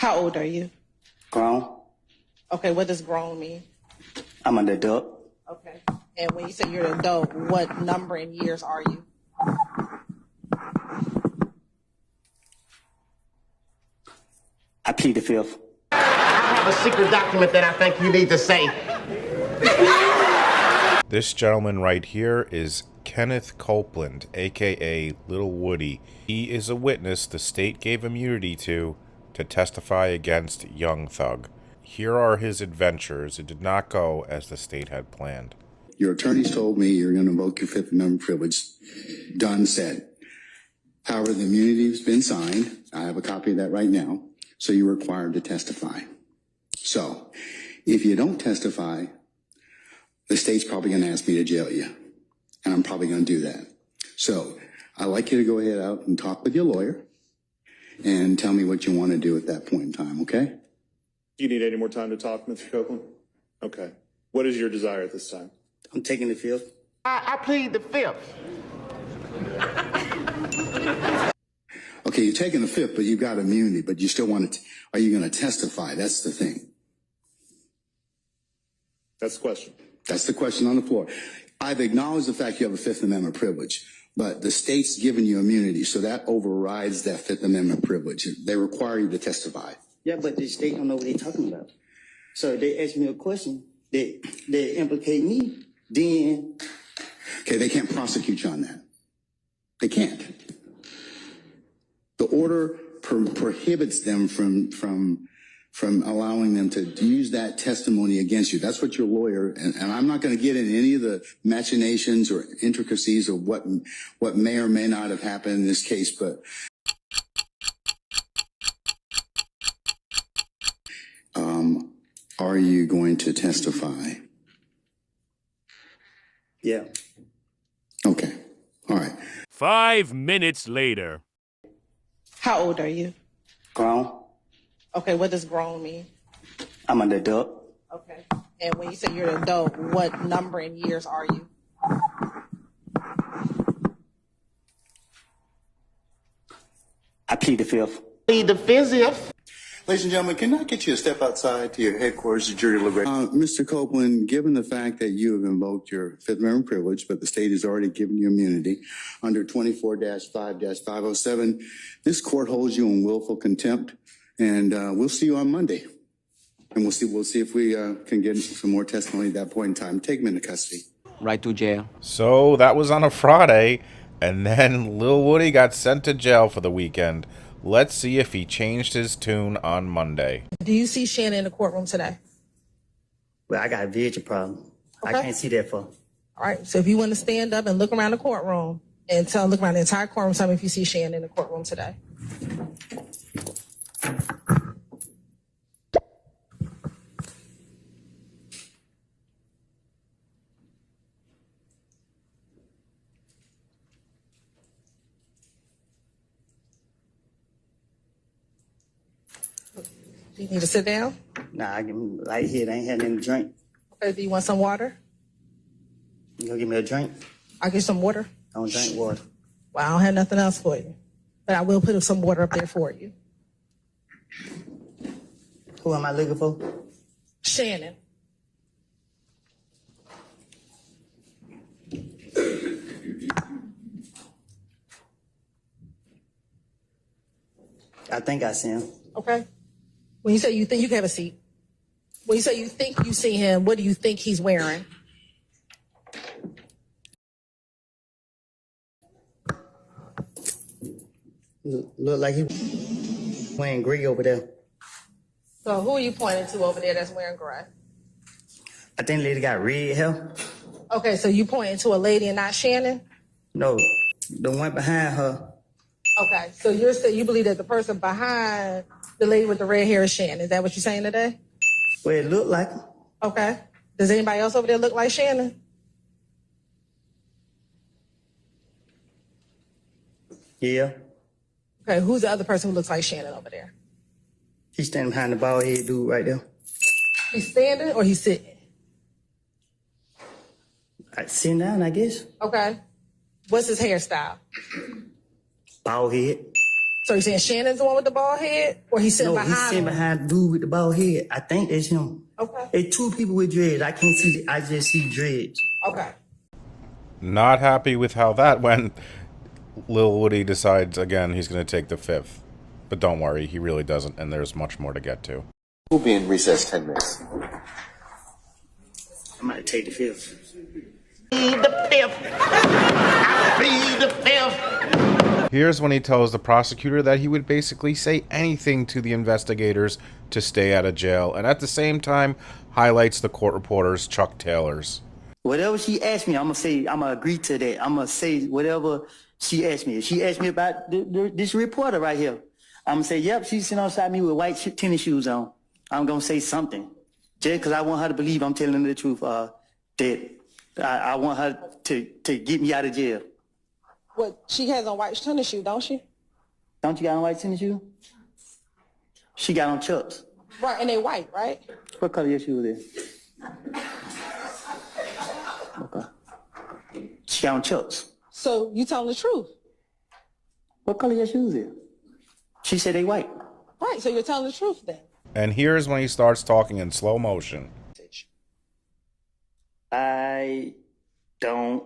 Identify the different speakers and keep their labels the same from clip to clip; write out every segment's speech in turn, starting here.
Speaker 1: How old are you?
Speaker 2: Grown.
Speaker 1: Okay, what does grown mean?
Speaker 2: I'm an adult.
Speaker 1: Okay. And when you say you're an adult, what number in years are you?
Speaker 2: I plead the fifth.
Speaker 3: I have a secret document that I think you need to say.
Speaker 4: This gentleman right here is Kenneth Copeland, aka Little Woody. He is a witness the state gave immunity to testify against Young Thug. Here are his adventures. It did not go as the state had planned.
Speaker 5: Your attorneys told me you're going to invoke your Fifth Amendment privilege. Done said. However, the immunity has been signed. I have a copy of that right now. So you're required to testify. So if you don't testify, the state's probably going to ask me to jail you. And I'm probably going to do that. So I'd like you to go ahead out and talk with your lawyer and tell me what you want to do at that point in time, okay?
Speaker 6: Do you need any more time to talk, Mr. Copeland? Okay. What is your desire at this time?
Speaker 2: I'm taking the fifth.
Speaker 3: I plead the fifth.
Speaker 5: Okay, you're taking the fifth, but you've got immunity, but you still want to, are you going to testify? That's the thing.
Speaker 6: That's the question.
Speaker 5: That's the question on the floor. I've acknowledged the fact you have a Fifth Amendment privilege, but the state's given you immunity, so that overrides that Fifth Amendment privilege. They require you to testify.
Speaker 2: Yeah, but the state don't know what they're talking about. So if they ask me a question, they implicate me, then...
Speaker 5: Okay, they can't prosecute you on that. They can't. The order prohibits them from allowing them to use that testimony against you. That's what your lawyer, and I'm not going to get into any of the machinations or intricacies of what may or may not have happened in this case, but are you going to testify?
Speaker 2: Yeah.
Speaker 5: Okay. All right.
Speaker 7: 5 minutes later.
Speaker 1: How old are you?
Speaker 2: Grown.
Speaker 1: Okay, what does grown mean?
Speaker 2: I'm an adult.
Speaker 1: Okay. And when you say you're an adult, what number in years are you?
Speaker 2: I plead the fifth.
Speaker 3: Plead the fifth.
Speaker 5: Ladies and gentlemen, can I get you to step outside to your headquarters, the jury deliberation? Mr. Copeland, given the fact that you have invoked your Fifth Amendment privilege, but the state has already given you immunity under 24-5-507, this court holds you in willful contempt, and we'll see you on Monday. And we'll see if we can get some more testimony at that point in time. Take him into custody.
Speaker 8: Right to jail.
Speaker 4: So that was on a Friday, and then Lil Woody got sent to jail for the weekend. Let's see if he changed his tune on Monday.
Speaker 1: Do you see Shannon in the courtroom today?
Speaker 2: Well, I got a vision problem.
Speaker 1: Okay.
Speaker 2: I can't see that far.
Speaker 1: All right. So if you want to stand up and look around the courtroom and look around the entire courtroom, tell me if you see Shannon in the courtroom today. Do you need to sit down?
Speaker 2: Nah, I can right here. They ain't had nothing to drink.
Speaker 1: Okay. Do you want some water?
Speaker 2: You gonna give me a drink?
Speaker 1: I'll get some water.
Speaker 2: I don't drink water.
Speaker 1: Well, I don't have nothing else for you, but I will put some water up there for you.
Speaker 2: Who am I looking for?
Speaker 1: Shannon.
Speaker 2: I think I see him.
Speaker 1: Okay. When you say you think, you can have a seat. When you say you think you see him, what do you think he's wearing?
Speaker 2: Look like he wearing gray over there.
Speaker 1: So who are you pointing to over there that's wearing gray?
Speaker 2: I think the lady got red hair.
Speaker 1: Okay, so you pointing to a lady and not Shannon?
Speaker 2: No, the one behind her.
Speaker 1: Okay, so you believe that the person behind the lady with the red hair is Shannon. Is that what you're saying today?
Speaker 2: Well, it looked like her.
Speaker 1: Okay. Does anybody else over there look like Shannon?
Speaker 2: Yeah.
Speaker 1: Okay, who's the other person who looks like Shannon over there?
Speaker 2: He's standing behind the bald head dude right there.
Speaker 1: He's standing or he's sitting?
Speaker 2: Sitting down, I guess.
Speaker 1: Okay. What's his hairstyle?
Speaker 2: Bald head.
Speaker 1: So you're saying Shannon's the one with the bald head? Or he's sitting
Speaker 2: No,
Speaker 1: behind
Speaker 2: he's sitting
Speaker 1: him?
Speaker 2: behind the dude with the bald head. I think that's him.
Speaker 1: Okay.
Speaker 2: It's two people with dreads. I can't see. I just see dreads.
Speaker 1: Okay.
Speaker 4: Not happy with how that went, Lil Woody decides again he's going to take the fifth. But don't worry, he really doesn't, and there's much more to get to.
Speaker 3: We'll be in recess 10 minutes.
Speaker 2: I might take the fifth.
Speaker 3: Plead the fifth. I plead the fifth.
Speaker 4: Here's when he tells the prosecutor that he would basically say anything to the investigators to stay out of jail, and at the same time highlights the court reporter's Chuck Taylor's.
Speaker 2: Whatever she asked me, I'm gonna agree to that. I'm gonna say whatever she asked me. If she asked me about this reporter right here, I'm gonna say, yep, she's sitting outside me with white tennis shoes on. I'm gonna say something, just because I want her to believe I'm telling her the truth. That I want her to get me out of jail.
Speaker 1: What, she has on white tennis shoes, don't she?
Speaker 2: Don't you got on white tennis shoes? She got on Chucks.
Speaker 1: Right, and they white, right?
Speaker 2: What color your shoes is? Okay. She got on Chucks.
Speaker 1: So you telling the truth.
Speaker 2: What color your shoes is? She said they white.
Speaker 1: Right, so you're telling the truth then.
Speaker 4: And here's when he starts talking in slow motion.
Speaker 2: I don't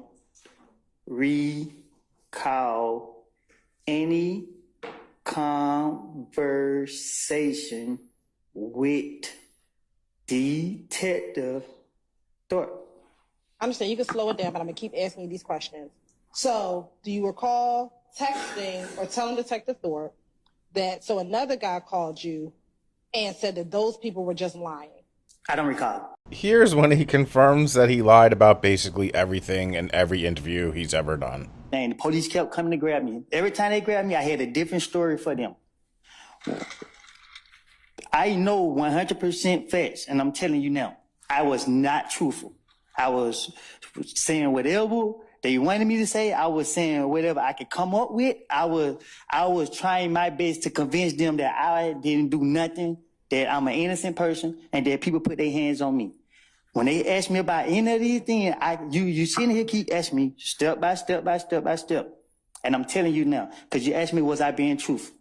Speaker 2: recall any conversation with Detective Thorpe.
Speaker 1: I understand you can slow it down, but I'm gonna keep asking you these questions. So, do you recall texting or telling Detective Thorpe that so another guy called you and said that those people were just lying?
Speaker 2: I don't recall.
Speaker 4: Here's when he confirms that he lied about basically everything in every interview he's ever done.
Speaker 2: And the police kept coming to grab me. Every time they grabbed me, I had a different story for them. I know 100% facts, and I'm telling you now, I was not truthful. I was saying whatever they wanted me to say. I was saying whatever I could come up with. I was trying my best to convince them that I didn't do nothing, that I'm an innocent person, and that people put their hands on me. When they ask me about any of these things, you sitting here keep asking me step by step by step by step. And I'm telling you now, because you asked me, was I being truthful?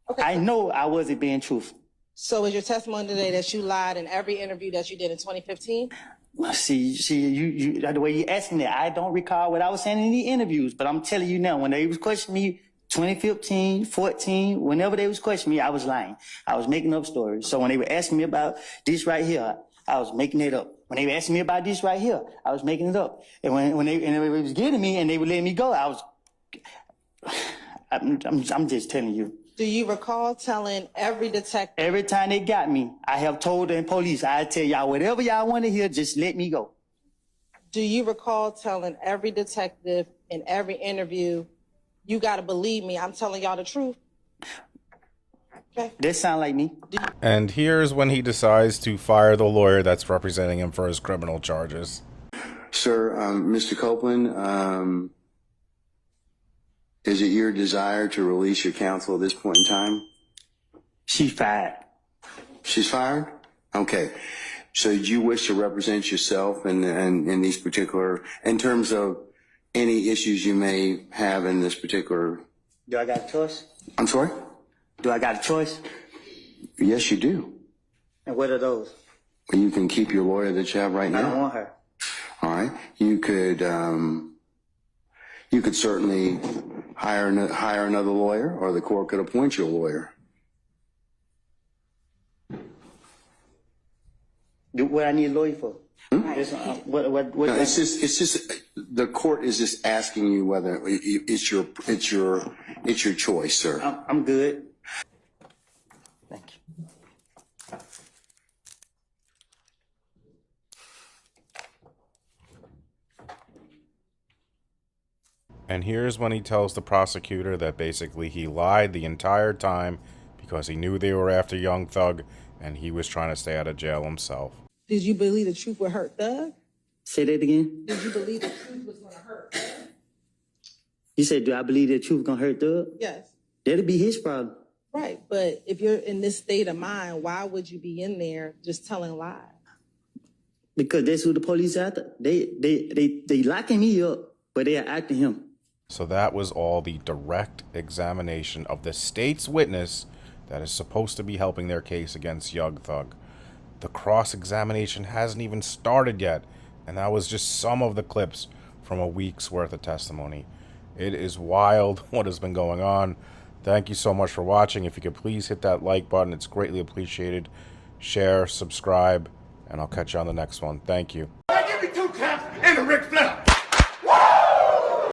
Speaker 1: Okay.
Speaker 2: I know I wasn't being truthful.
Speaker 1: So is your testimony today that you lied in every interview that you did in 2015?
Speaker 2: See, you the way you asking that, I don't recall what I was saying in the interviews, but I'm telling you now, when they was questioning me 2015, 14, whenever they was questioning me, I was lying. I was making up stories. So when they were asking me about this right here, I was making it up. When they were asking me about this right here, I was making it up. And when they was getting me and they would let me go, I'm just telling you.
Speaker 1: Do you recall telling every detective?
Speaker 2: Every time they got me, I have told the police, I tell y'all whatever y'all want to hear, just let me go.
Speaker 1: Do you recall telling every detective in every interview, you got to believe me, I'm telling y'all the truth? Okay.
Speaker 2: That sound like me.
Speaker 4: And here's when he decides to fire the lawyer that's representing him for his criminal charges.
Speaker 5: Sir, Mr. Copeland, is it your desire to release your counsel at this point in time?
Speaker 2: She's fired.
Speaker 5: She's fired? Okay. So do you wish to represent yourself in these particular, in terms of any issues you may have in this particular?
Speaker 2: Do I got a choice?
Speaker 5: I'm sorry?
Speaker 2: Do I got a choice?
Speaker 5: Yes, you do.
Speaker 2: And what are those?
Speaker 5: Well, you can keep your lawyer that you have right
Speaker 2: I don't
Speaker 5: now.
Speaker 2: want her.
Speaker 5: All right. You could certainly hire another lawyer, or the court could appoint you a lawyer.
Speaker 2: What I need a lawyer for?
Speaker 5: No,
Speaker 2: What?
Speaker 5: it's just the court is just asking you whether it's your choice, sir.
Speaker 2: I'm good. Thank you.
Speaker 4: And here's when he tells the prosecutor that basically he lied the entire time because he knew they were after Young Thug and he was trying to stay out of jail himself.
Speaker 1: Did you believe the truth would hurt Doug?
Speaker 2: Say that again.
Speaker 1: Did you believe the truth was going to hurt Doug?
Speaker 2: You said, do I believe the truth gonna hurt Doug?
Speaker 1: Yes.
Speaker 2: That'll be his problem.
Speaker 1: Right, but if you're in this state of mind, why would you be in there just telling lies?
Speaker 2: Because that's who the police are after. They locking me up, but they are after him.
Speaker 4: So that was all the direct examination of the state's witness that is supposed to be helping their case against Young Thug. The cross-examination hasn't even started yet, and that was just some of the clips from a week's worth of testimony. It is wild what has been going on. Thank you so much for watching. If you could please hit that like button, it's greatly appreciated. Share, subscribe, and I'll catch you on the next one. Thank you.
Speaker 3: Give me 2 taps and a Ric Flair.